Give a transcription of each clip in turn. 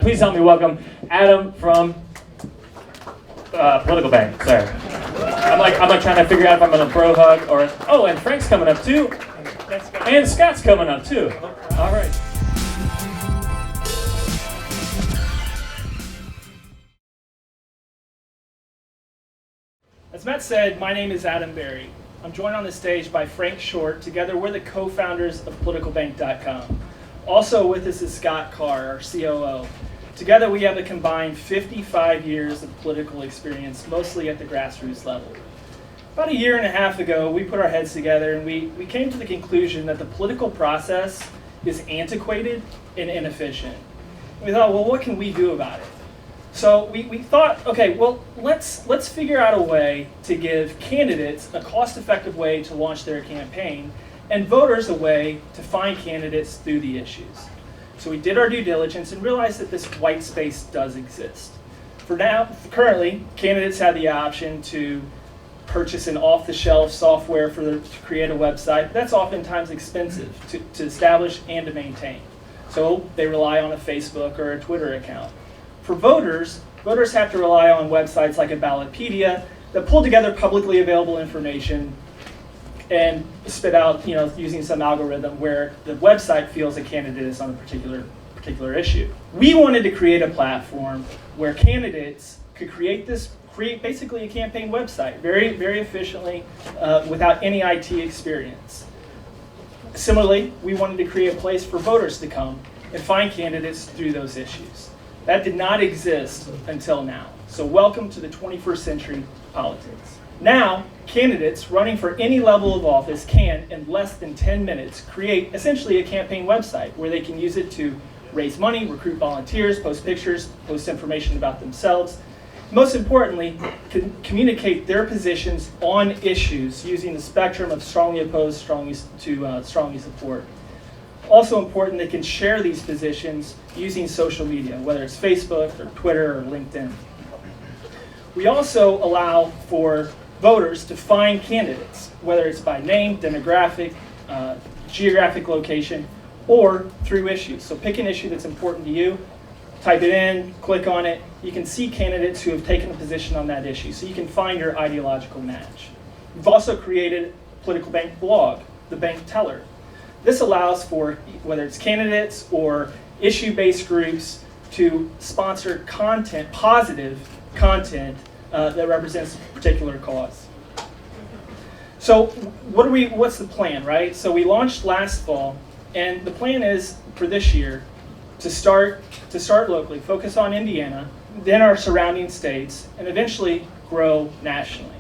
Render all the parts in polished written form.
Please help me welcome Adam from PoliticalBank. Sorry, I'm like trying to figure out if I'm gonna bro hug or and Frank's coming up too, and Scott's coming up too. All right. As Matt said, my name is Adam Berry. I'm joined on the stage by Frank Short. Together, we're the co-founders of PoliticalBank.com. Also with us is Scott Carr, our COO. Together, we have a combined 55 years of political experience, mostly at the grassroots level. About a year and a half ago, we put our heads together and we came to the conclusion that the political process is antiquated and inefficient. We thought, well, what can we do about it? So we thought, okay, well, let's figure out a way to give candidates a cost-effective way to launch their campaign and voters a way to find candidates through the issues. So we did our due diligence and realized that this white space does exist. Currently, candidates have the option to purchase an off-the-shelf software to create a website. That's oftentimes expensive to establish and to maintain. So they rely on a Facebook or a Twitter account. For voters have to rely on websites like a Ballotpedia that pull together publicly available information and spit out, using some algorithm where the website feels a candidate is on a particular issue. We wanted to create a platform where candidates could create basically a campaign website very, very efficiently without any IT experience. Similarly, we wanted to create a place for voters to come and find candidates through those issues. That did not exist until now. So welcome to the 21st century politics. Now, candidates running for any level of office can, in less than 10 minutes, create essentially a campaign website where they can use it to raise money, recruit volunteers, post pictures, post information about themselves. Most importantly, communicate their positions on issues using the spectrum of strongly opposed strongly support. Also important, they can share these positions using social media, whether it's Facebook or Twitter or LinkedIn. We also allow for voters to find candidates, whether it's by name, demographic, geographic location, or through issues. So pick an issue that's important to you, type it in, click on it. You can see candidates who have taken a position on that issue, so you can find your ideological match. We've also created a PoliticalBank blog, the Bank Teller. This allows for, whether it's candidates or issue-based groups, to sponsor content, positive content, that represents a particular cause. So what's the plan, right? So we launched last fall, and the plan is for this year to start locally, focus on Indiana, then our surrounding states, and eventually grow nationally.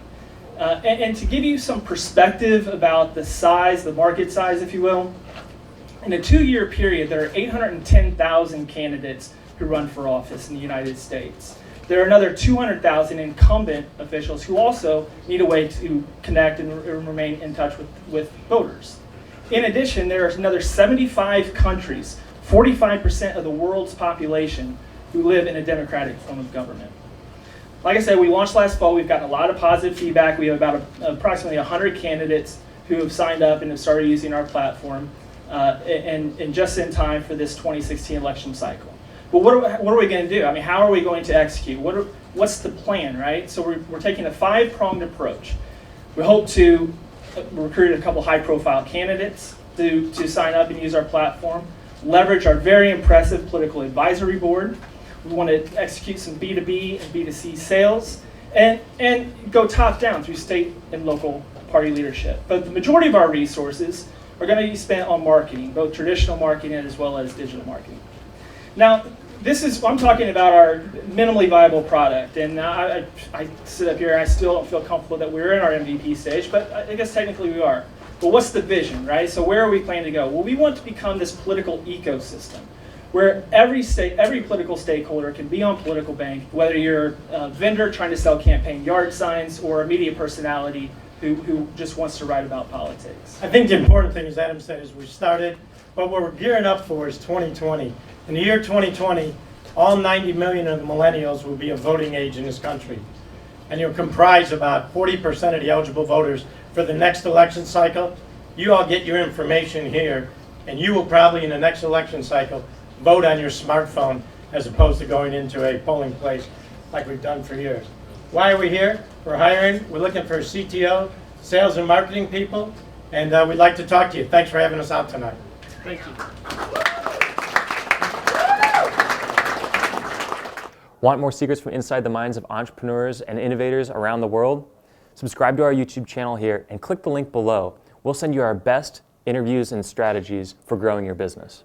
And to give you some perspective about the size, the market size, if you will, in a 2-year period, there are 810,000 candidates who run for office in the United States. There are another 200,000 incumbent officials who also need a way to connect and remain in touch with voters. In addition, there are another 75 countries, 45% of the world's population, who live in a democratic form of government. Like I said, we launched last fall. We've gotten a lot of positive feedback. We have about approximately 100 candidates who have signed up and have started using our platform, and just in time for this 2016 election cycle. But what are we going to do? I mean, how are we going to execute? What's the plan, right? So we're taking a 5-pronged approach. We hope to recruit a couple high-profile candidates to sign up and use our platform, leverage our very impressive political advisory board. We want to execute some B2B and B2C sales, and go top-down through state and local party leadership. But the majority of our resources are going to be spent on marketing, both traditional marketing as well as digital marketing. Now, I'm talking about our minimally viable product, and I sit up here and I still don't feel comfortable that we're in our MVP stage, but I guess technically we are. But what's the vision, right? So where are we planning to go? Well, we want to become this political ecosystem where every political stakeholder can be on PoliticalBank, whether you're a vendor trying to sell campaign yard signs or a media personality who just wants to write about politics. I think the important thing, as Adam said, is we started, but what we're gearing up for is 2020. In the year 2020, all 90 million of the millennials will be of voting age in this country. And you'll comprise about 40% of the eligible voters for the next election cycle. You all get your information here, and you will probably in the next election cycle vote on your smartphone as opposed to going into a polling place like we've done for years. Why are we here? We're hiring. We're looking for CTO, sales and marketing people, and we'd like to talk to you. Thanks for having us out tonight. Thank you. Want more secrets from inside the minds of entrepreneurs and innovators around the world? Subscribe to our YouTube channel here and click the link below. We'll send you our best interviews and strategies for growing your business.